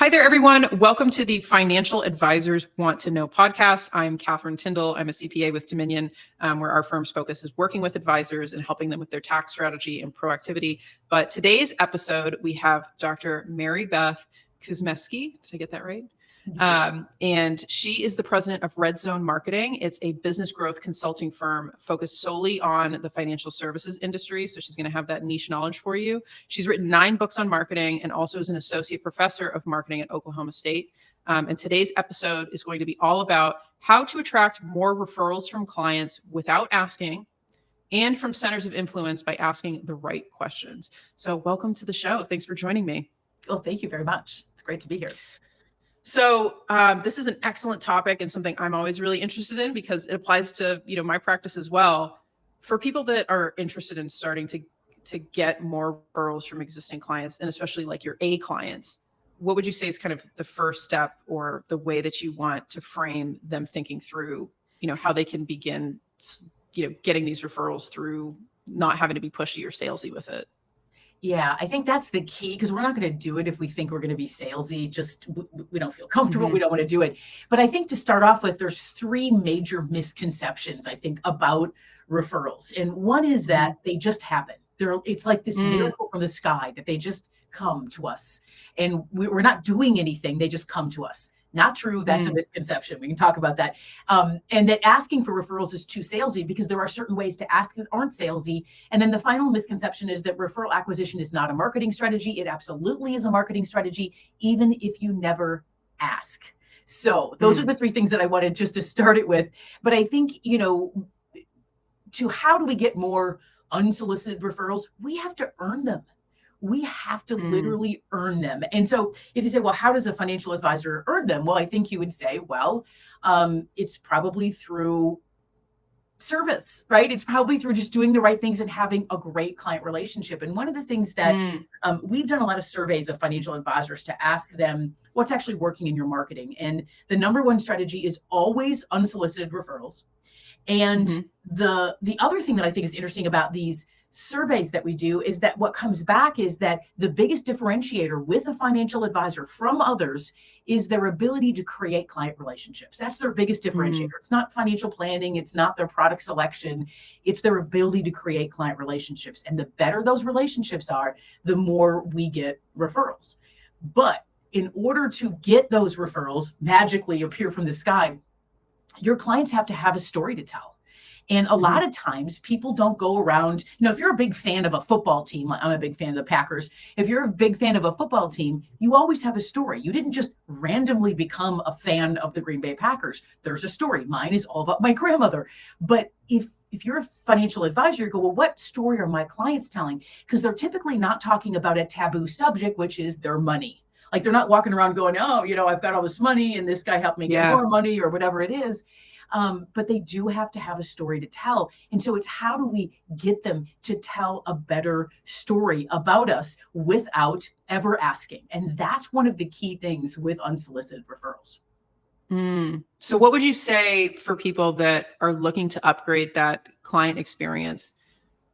Hi there, everyone. Welcome to the Financial Advisors Want to Know podcast. I'm Catherine Tyndall. I'm a CPA with Dominion, where our firm's focus is working with advisors and helping them with their tax strategy and proactivity. But today's episode, we have Dr. Mary Beth Kuzmeski. Did I get that right? And she is the president of Red Zone Marketing. It's a business growth consulting firm focused solely on the financial services industry. So she's going to have that niche knowledge for you. She's written 9 books on marketing and also is an associate professor of marketing at Oklahoma State. And today's episode is going to be all about how to attract more referrals from clients without asking, and from centers of influence by asking the right questions. So welcome to the show. Thanks for joining me. Well, thank you very much. It's great to be here. So this is an excellent topic and something I'm always really interested in because it applies to, my practice as well. For people that are interested in starting to get more referrals from existing clients, and especially like your A clients, what would you say is kind of the first step or the way that you want to frame them thinking through, how they can begin, getting these referrals through not having to be pushy or salesy with it? Yeah, I think that's the key, because we're not going to do it if we think we're going to be salesy. Just we don't feel comfortable. Mm-hmm. We don't want to do it. But I think to start off with, there's 3 major misconceptions, I think, about referrals. And one is that they just happen. It's like this miracle from the sky that they just come to us. And we're not doing anything. They just come to us. Not true. That's a misconception. We can talk about that. And that asking for referrals is too salesy, because there are certain ways to ask that aren't salesy. And then the final misconception is that referral acquisition is not a marketing strategy. It absolutely is a marketing strategy, even if you never ask. So those are the 3 things that I wanted just to start it with. But I think, to how do we get more unsolicited referrals? We have to earn them. We have to literally earn them. And so if you say, well, how does a financial advisor earn them? Well, I think you would say, well, it's probably through service, right? It's probably through just doing the right things and having a great client relationship. And one of the things that we've done a lot of surveys of financial advisors to ask them what's actually working in your marketing. And the number 1 strategy is always unsolicited referrals. And the other thing that I think is interesting about these surveys that we do is that what comes back is that the biggest differentiator with a financial advisor from others is their ability to create client relationships. That's their biggest differentiator. It's not financial planning. It's not their product selection. It's their ability to create client relationships. And the better those relationships are, the more we get referrals. But in order to get those referrals magically appear from the sky, your clients have to have a story to tell. And a lot of times people don't go around, if you're a big fan of a football team, I'm a big fan of the Packers. If you're a big fan of a football team, you always have a story. You didn't just randomly become a fan of the Green Bay Packers. There's a story. Mine is all about my grandmother. But if you're a financial advisor, you go, well, what story are my clients telling? Because they're typically not talking about a taboo subject, which is their money. Like they're not walking around going, oh, I've got all this money and this guy helped me get more money or whatever it is. But they do have to have a story to tell. And so it's how do we get them to tell a better story about us without ever asking? And that's one of the key things with unsolicited referrals. So what would you say for people that are looking to upgrade that client experience?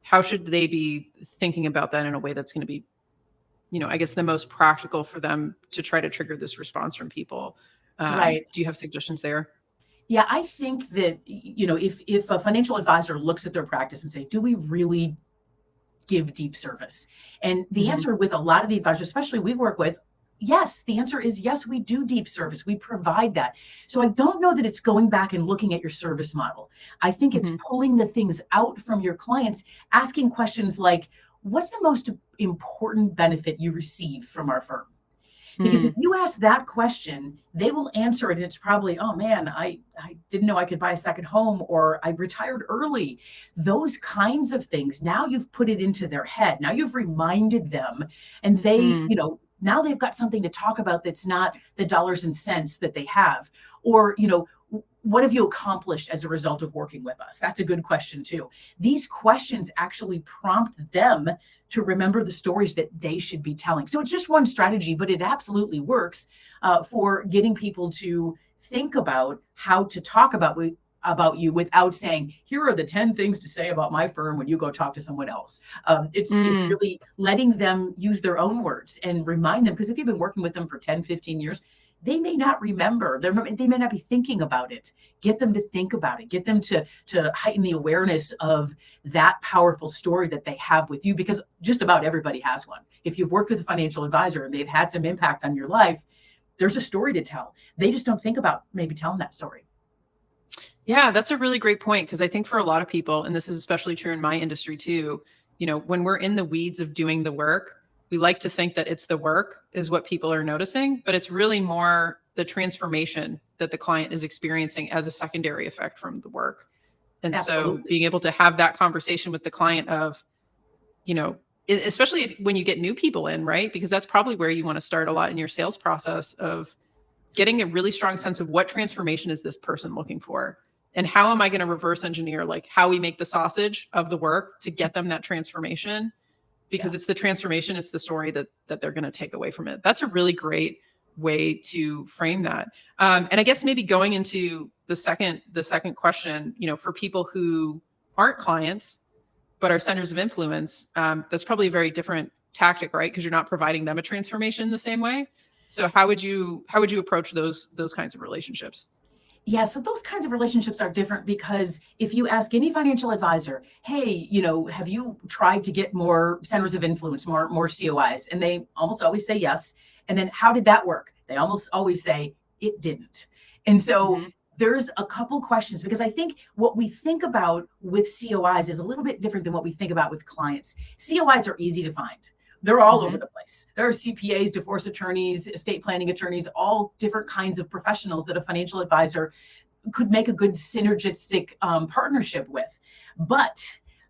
How should they be thinking about that in a way that's going to be, I guess the most practical for them to try to trigger this response from people? Right. Do you have suggestions there? Yeah, I think that, if a financial advisor looks at their practice and say, do we really give deep service? And the answer with a lot of the advisors, especially we work with, yes, the answer is yes, we do deep service. We provide that. So I don't know that it's going back and looking at your service model. I think it's pulling the things out from your clients, asking questions like, what's the most important benefit you receive from our firm? Because if you ask that question, they will answer it. And it's probably, oh man, I didn't know I could buy a second home, or I retired early. Those kinds of things. Now you've put it into their head. Now you've reminded them, and they, now they've got something to talk about that's not the dollars and cents that they have. Or, what have you accomplished as a result of working with us? That's a good question too. These questions actually prompt them to remember the stories that they should be telling. So it's just one strategy, but it absolutely works for getting people to think about how to talk about about you without saying, here are the 10 things to say about my firm when you go talk to someone else. It's really letting them use their own words and remind them, because if you've been working with them for 10, 15 years, they may not remember. They may not be thinking about it. Get them to think about it. Get them to heighten the awareness of that powerful story that they have with you, because just about everybody has one. If you've worked with a financial advisor and they've had some impact on your life, there's a story to tell. They just don't think about maybe telling that story. Yeah, that's a really great point, because I think for a lot of people, and this is especially true in my industry too, when we're in the weeds of doing the work, we like to think that it's the work is what people are noticing, but it's really more the transformation that the client is experiencing as a secondary effect from the work. And Absolutely. so being able to have that conversation with the client of, especially when you get new people in, right? Because that's probably where you want to start a lot in your sales process, of getting a really strong sense of what transformation is this person looking for, and how am I going to reverse engineer like how we make the sausage of the work to get them that transformation, because it's the transformation, it's the story that they're going to take away from it. That's a really great way to frame that. And I guess maybe going into the second question, for people who aren't clients but are centers of influence, that's probably a very different tactic, right? Because you're not providing them a transformation the same way. So how would you approach those kinds of relationships? Yeah, so those kinds of relationships are different, because if you ask any financial advisor, hey, have you tried to get more centers of influence, more COIs? And they almost always say yes. And then how did that work? They almost always say it didn't. And so there's a couple questions, because I think what we think about with COIs is a little bit different than what we think about with clients. COIs are easy to find. They're all over the place. There are CPAs, divorce attorneys, estate planning attorneys, all different kinds of professionals that a financial advisor could make a good synergistic partnership with. But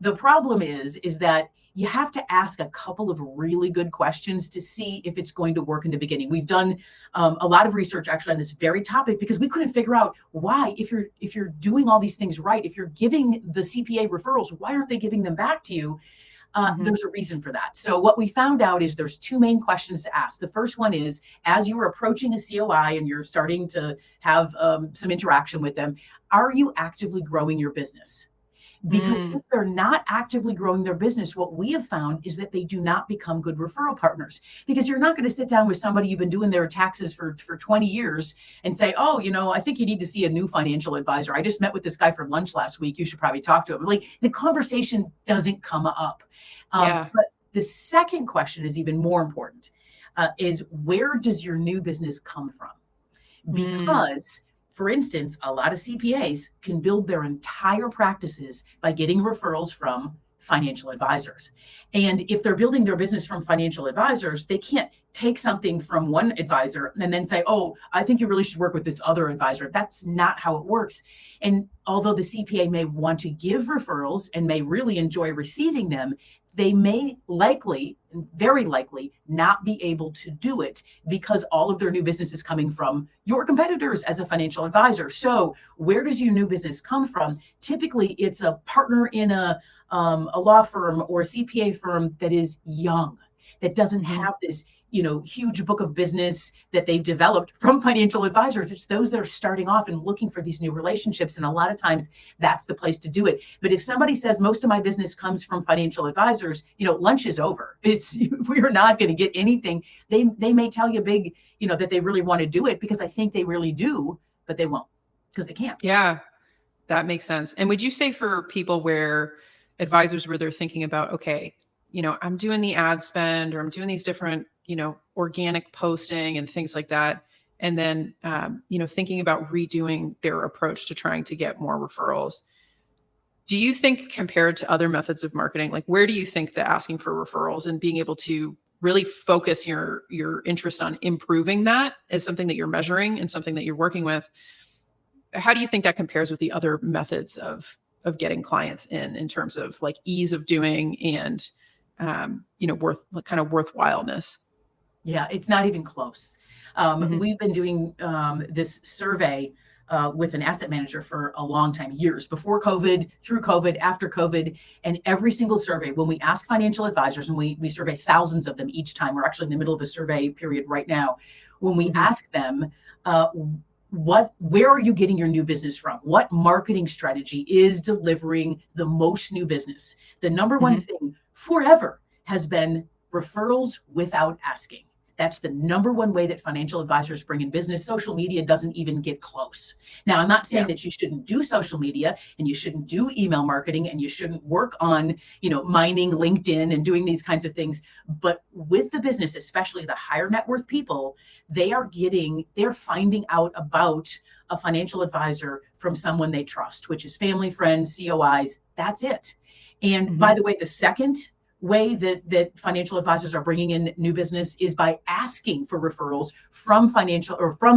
the problem is that you have to ask a couple of really good questions to see if it's going to work in the beginning. We've done a lot of research actually on this very topic, because we couldn't figure out why, if you're doing all these things right, if you're giving the CPA referrals, why aren't they giving them back to you? There's a reason for that. So what we found out is there's two main questions to ask. The first one is, as you are approaching a COI and you're starting to have some interaction with them, are you actively growing your business? Because if they're not actively growing their business, what we have found is that they do not become good referral partners. Because you're not going to sit down with somebody you've been doing their taxes for 20 years and say, oh, I think you need to see a new financial advisor. I just met with this guy for lunch last week. You should probably talk to him. Like, the conversation doesn't come up. But the second question is even more important, is where does your new business come from? Because for instance, a lot of CPAs can build their entire practices by getting referrals from financial advisors. And if they're building their business from financial advisors, they can't take something from one advisor and then say, oh, I think you really should work with this other advisor. That's not how it works. And although the CPA may want to give referrals and may really enjoy receiving them, they may likely, very likely, not be able to do it because all of their new business is coming from your competitors as a financial advisor. So where does your new business come from? Typically, it's a partner in a law firm or a CPA firm that is young, that doesn't have this huge book of business that they've developed from financial advisors. It's those that are starting off and looking for these new relationships. And a lot of times that's the place to do it. But if somebody says most of my business comes from financial advisors, lunch is over. We're not going to get anything. They may tell you big, that they really want to do it because I think they really do, but they won't because they can't. Yeah, that makes sense. And would you say for people where they're thinking about, okay, I'm doing the ad spend, or I'm doing these different, organic posting and things like that, and then, thinking about redoing their approach to trying to get more referrals, do you think, compared to other methods of marketing, like where do you think the asking for referrals and being able to really focus your interest on improving that as something that you're measuring and something that you're working with, how do you think that compares with the other methods of getting clients in terms of like ease of doing and worthwhileness? Yeah, it's not even close. We've been doing this survey with an asset manager for a long time, years before COVID, through COVID, after COVID. And every single survey, when we ask financial advisors, and we survey thousands of them each time, we're actually in the middle of a survey period right now. When we ask them, where are you getting your new business from? What marketing strategy is delivering the most new business? The number one thing forever has been referrals without asking. That's the number one way that financial advisors bring in business. Social media doesn't even get close. Now, I'm not saying that you shouldn't do social media and you shouldn't do email marketing and you shouldn't work on, mining LinkedIn and doing these kinds of things. But with the business, especially the higher net worth people, they're finding out about a financial advisor from someone they trust, which is family, friends, COIs. That's it. And by the way, the second way that financial advisors are bringing in new business is by asking for referrals from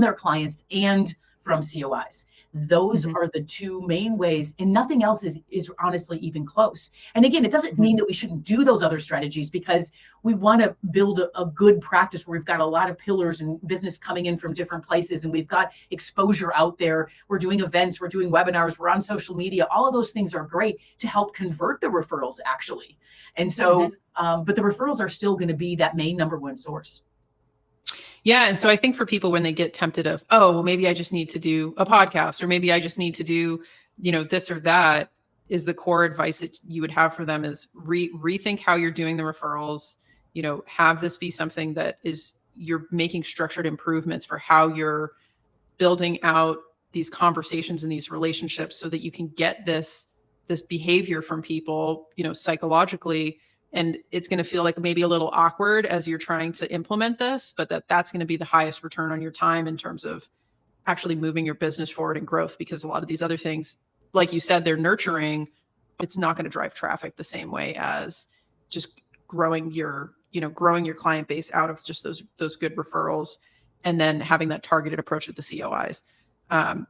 their clients and from COIs. Those are the two main ways, and nothing else is honestly even close. And again, it doesn't mean that we shouldn't do those other strategies, because we want to build a good practice where we've got a lot of pillars and business coming in from different places, and we've got exposure out there. We're doing events, we're doing webinars, we're on social media. All of those things are great to help convert the referrals, actually. And so, but the referrals are still going to be that main number one source. Yeah. And so I think for people, when they get tempted of, oh, well, maybe I just need to do a podcast, or maybe I just need to do, this or that, is the core advice that you would have for them is rethink how you're doing the referrals, have this be something that is, you're making structured improvements for how you're building out these conversations and these relationships so that you can get this behavior from people, psychologically. And it's going to feel like maybe a little awkward as you're trying to implement this, but that's going to be the highest return on your time in terms of actually moving your business forward and growth. Because a lot of these other things, like you said, they're nurturing. It's not going to drive traffic the same way as just growing your client base out of just those good referrals, and then having that targeted approach with the COIs. Does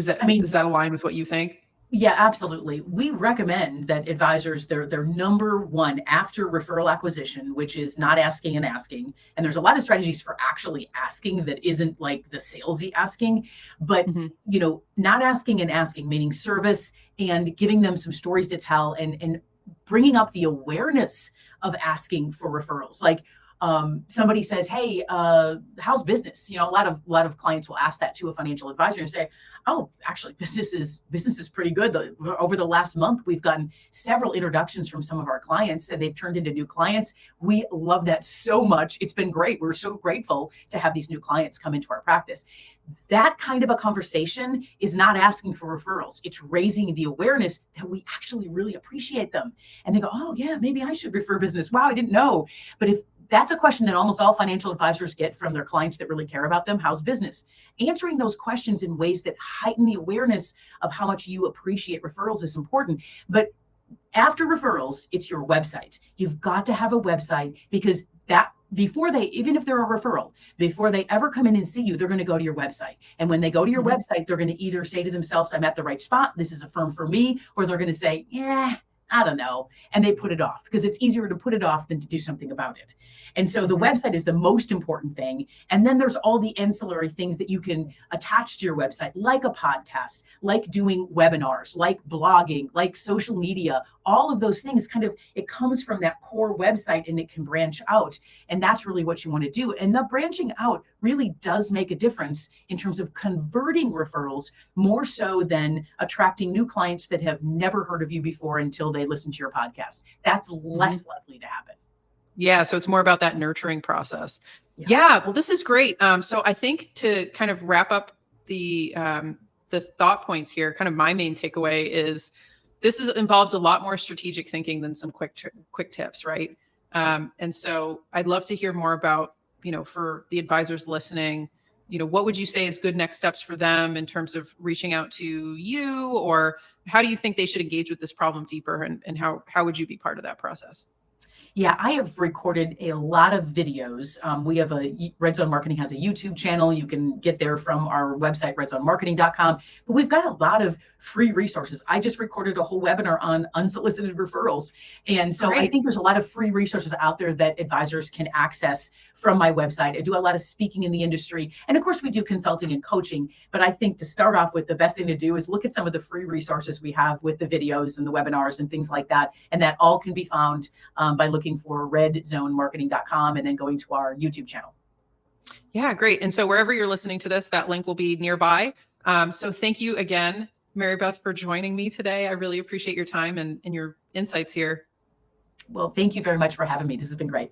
that align with what you think? Yeah, absolutely. We recommend that advisors, their number one after referral acquisition, which is not asking and asking. And there's a lot of strategies for actually asking that isn't like the salesy asking, but not asking and asking, meaning service and giving them some stories to tell, and bringing up the awareness of asking for referrals. Like, somebody says, hey, how's business? A lot of clients will ask that to a financial advisor and say, oh, actually, business is pretty good. Over the last month, we've gotten several introductions from some of our clients, and they've turned into new clients. We love that so much. It's been great. We're so grateful to have these new clients come into our practice. That kind of a conversation is not asking for referrals. It's raising the awareness that we actually really appreciate them. And they go, oh yeah, maybe I should refer business. Wow, I didn't know. But if that's a question that almost all financial advisors get from their clients that really care about them, how's business? Answering those questions in ways that heighten the awareness of how much you appreciate referrals is important. But after referrals, it's your website. You've got to have a website, because even if they're a referral, before they ever come in and see you, they're going to go to your website. And when they go to your website, they're going to either say to themselves, I'm at the right spot, this is a firm for me, or they're going to say, yeah, I don't know. And they put it off, because it's easier to put it off than to do something about it. And so the website is the most important thing. And then there's all the ancillary things that you can attach to your website, like a podcast, like doing webinars, like blogging, like social media. All of those things it comes from that core website, and it can branch out. And that's really what you want to do. And the branching out really does make a difference in terms of converting referrals, more so than attracting new clients that have never heard of you before until they listen to your podcast. That's less likely to happen. Yeah. So it's more about that nurturing process. Yeah. Well, this is great. So I think to kind of wrap up the thought points here, kind of my main takeaway is involves a lot more strategic thinking than some quick tips, right? And so I'd love to hear more about, for the advisors listening, what would you say is good next steps for them in terms of reaching out to you, or how do you think they should engage with this problem deeper, and how would you be part of that process? Yeah, I have recorded a lot of videos. We have Red Zone Marketing has a YouTube channel. You can get there from our website, redzonemarketing.com. But we've got a lot of free resources. I just recorded a whole webinar on unsolicited referrals. And so I think there's a lot of free resources out there that advisors can access from my website. I do a lot of speaking in the industry. And of course, we do consulting and coaching. But I think to start off with, the best thing to do is look at some of the free resources we have with the videos and the webinars and things like that. And that all can be found by looking for redzonemarketing.com and then going to our YouTube channel. Yeah, great. And so wherever you're listening to this, that link will be nearby. So thank you again, Mary Beth, for joining me today. I really appreciate your time and your insights here. Well, thank you very much for having me. This has been great.